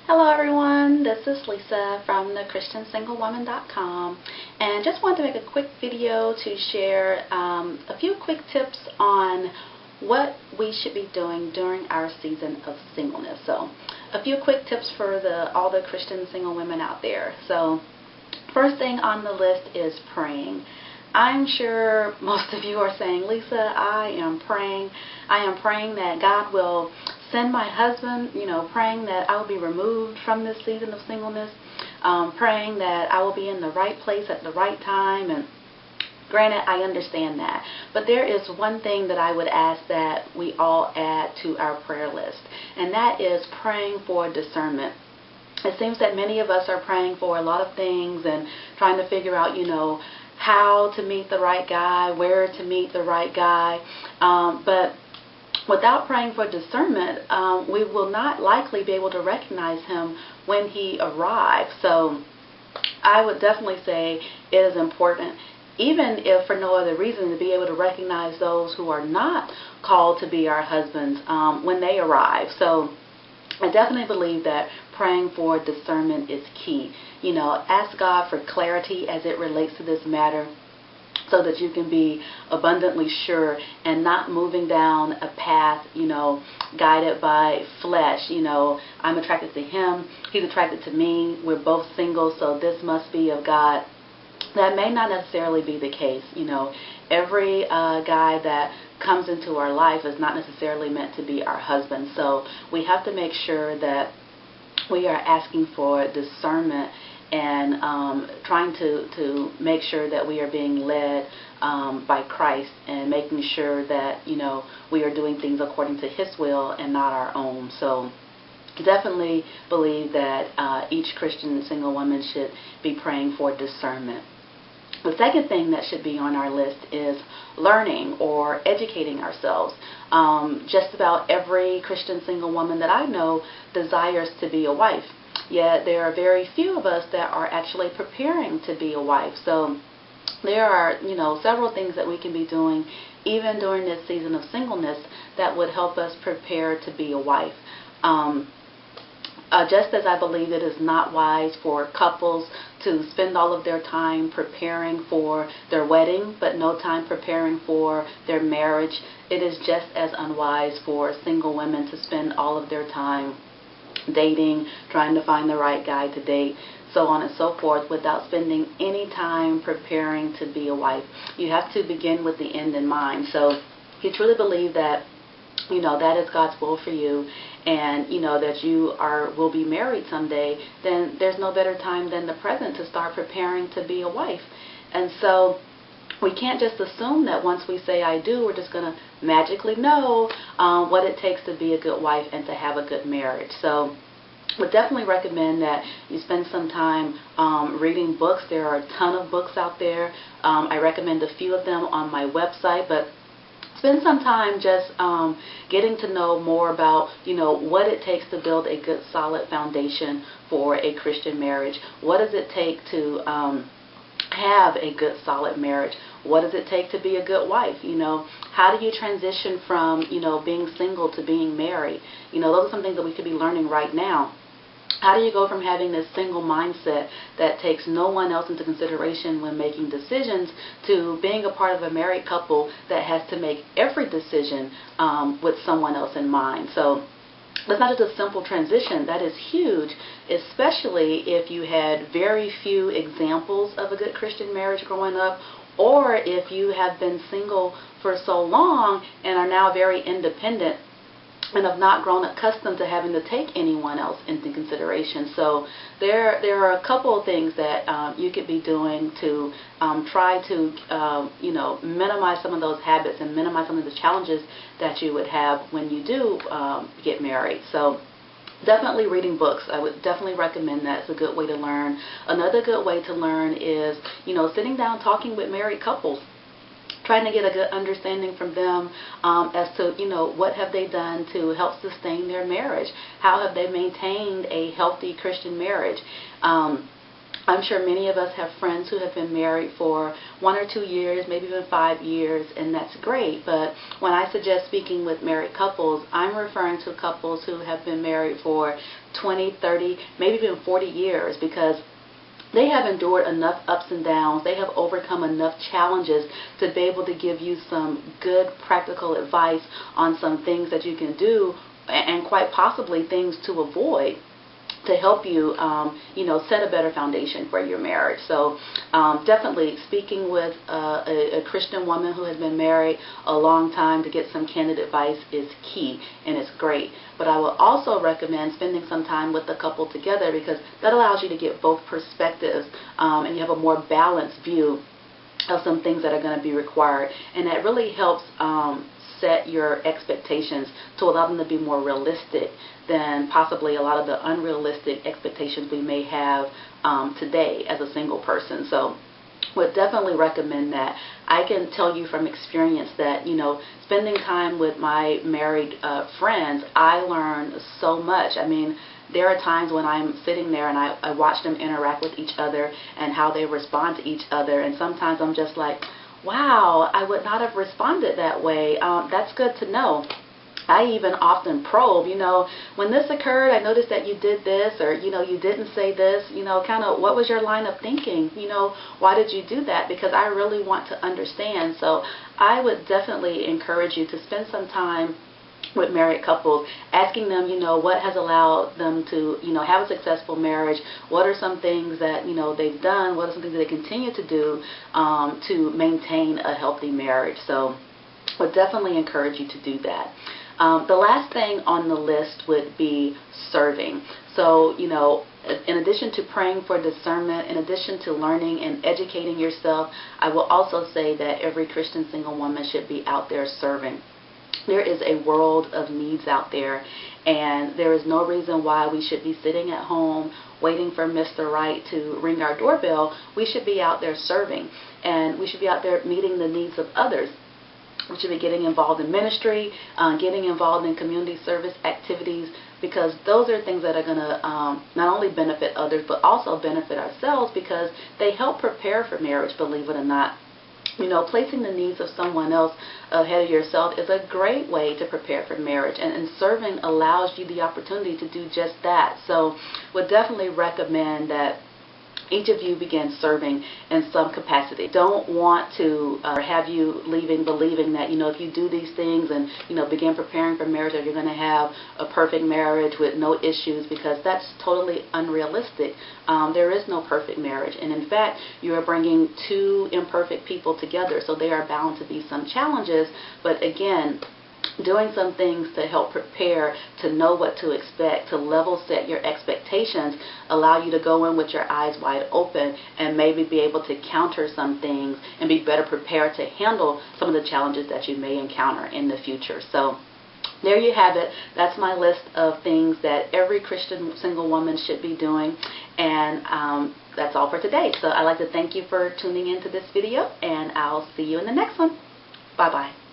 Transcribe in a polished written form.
Hello everyone, this is Lisa from thechristiansinglewoman.com, and just wanted to make a quick video to share a few quick tips on what we should be doing during our season of singleness. So a few quick tips for all the Christian single women out there. So first thing on the list is praying. I'm sure most of you are saying, Lisa, I am praying that God will send my husband, praying that I will be removed from this season of singleness, praying that I will be in the right place at the right time. And granted, I understand that. But there is one thing that I would ask that we all add to our prayer list, and that is praying for discernment. It seems that many of us are praying for a lot of things and trying to figure out, how to meet the right guy, where to meet the right guy. But without praying for discernment, we will not likely be able to recognize him when he arrives. So I would definitely say it is important, even if for no other reason, to be able to recognize those who are not called to be our husbands when they arrive. So I definitely believe that praying for discernment is key. Ask God for clarity as it relates to this matter, so that you can be abundantly sure and not moving down a path, guided by flesh. I'm attracted to him, he's attracted to me, we're both single, so this must be of God. That may not necessarily be the case. Every guy that comes into our life is not necessarily meant to be our husband. So we have to make sure that we are asking for discernment and trying to make sure that we are being led by Christ, and making sure that we are doing things according to his will and not our own. So definitely believe that each Christian single woman should be praying for discernment. The second thing that should be on our list is learning or educating ourselves. Just about every Christian single woman that I know desires to be a wife, yet there are very few of us that are actually preparing to be a wife. So there are, several things that we can be doing even during this season of singleness that would help us prepare to be a wife. Just as I believe it is not wise for couples to spend all of their time preparing for their wedding, but no time preparing for their marriage, it is just as unwise for single women to spend all of their time dating, trying to find the right guy to date, so on and so forth, without spending any time preparing to be a wife. You have to begin with the end in mind. So if you truly believe that that is God's will for you, and that you will be married someday, then there's no better time than the present to start preparing to be a wife. And so we can't just assume that once we say I do, we're just going to magically know what it takes to be a good wife and to have a good marriage. So would definitely recommend that you spend some time reading books. There are a ton of books out there. I recommend a few of them on my website, but spend some time just getting to know more about, what it takes to build a good, solid foundation for a Christian marriage. What does it take to have a good, solid marriage? What does it take to be a good wife? How do you transition from, being single to being married? Those are some things that we could be learning right now. How do you go from having this single mindset that takes no one else into consideration when making decisions to being a part of a married couple that has to make every decision with someone else in mind? So that's not just a simple transition. That is huge, especially if you had very few examples of a good Christian marriage growing up, or if you have been single for so long and are now very independent and have not grown accustomed to having to take anyone else into consideration. So there are a couple of things that you could be doing to try to minimize some of those habits and minimize some of the challenges that you would have when you do get married. So definitely reading books. I would definitely recommend that. It's a good way to learn. Another good way to learn is sitting down talking with married couples, trying to get a good understanding from them as to, what have they done to help sustain their marriage? How have they maintained a healthy Christian marriage? I'm sure many of us have friends who have been married for 1 or 2 years, maybe even 5 years, and that's great. But when I suggest speaking with married couples, I'm referring to couples who have been married for 20, 30, maybe even 40 years, because they have endured enough ups and downs. They have overcome enough challenges to be able to give you some good practical advice on some things that you can do, and quite possibly things to avoid, to help you, set a better foundation for your marriage. So definitely speaking with a Christian woman who has been married a long time to get some candid advice is key, and it's great. But I will also recommend spending some time with the couple together, because that allows you to get both perspectives, and you have a more balanced view of some things that are going to be required. And that really helps set your expectations to allow them to be more realistic than possibly a lot of the unrealistic expectations we may have today as a single person. So would definitely recommend that. I can tell you from experience that, spending time with my married friends, I learned so much. I mean, there are times when I'm sitting there and I watch them interact with each other and how they respond to each other, and sometimes I'm just like, wow, I would not have responded that way. That's good to know. I even often probe, when this occurred, I noticed that you did this, or, you didn't say this, kind of what was your line of thinking? Why did you do that? Because I really want to understand. So I would definitely encourage you to spend some time with married couples, asking them, what has allowed them to, have a successful marriage. What are some things that, they've done? What are some things that they continue to do to maintain a healthy marriage? So I would definitely encourage you to do that. The last thing on the list would be serving. So, in addition to praying for discernment, in addition to learning and educating yourself, I will also say that every Christian single woman should be out there serving. There is a world of needs out there, and there is no reason why we should be sitting at home waiting for Mr. Right to ring our doorbell. We should be out there serving, and we should be out there meeting the needs of others. We should be getting involved in ministry, getting involved in community service activities, because those are things that are going to not only benefit others but also benefit ourselves, because they help prepare for marriage, believe it or not. Placing the needs of someone else ahead of yourself is a great way to prepare for marriage, and serving allows you the opportunity to do just that. So would definitely recommend that each of you begin serving in some capacity. Don't want to have you leaving believing that, if you do these things and, begin preparing for marriage, that you're going to have a perfect marriage with no issues, because that's totally unrealistic. There is no perfect marriage. And in fact, you are bringing two imperfect people together, so there are bound to be some challenges. But again, doing some things to help prepare, to know what to expect, to level set your expectations, allow you to go in with your eyes wide open and maybe be able to counter some things and be better prepared to handle some of the challenges that you may encounter in the future. So there you have it. That's my list of things that every Christian single woman should be doing. And that's all for today. So I'd like to thank you for tuning into this video, and I'll see you in the next one. Bye-bye.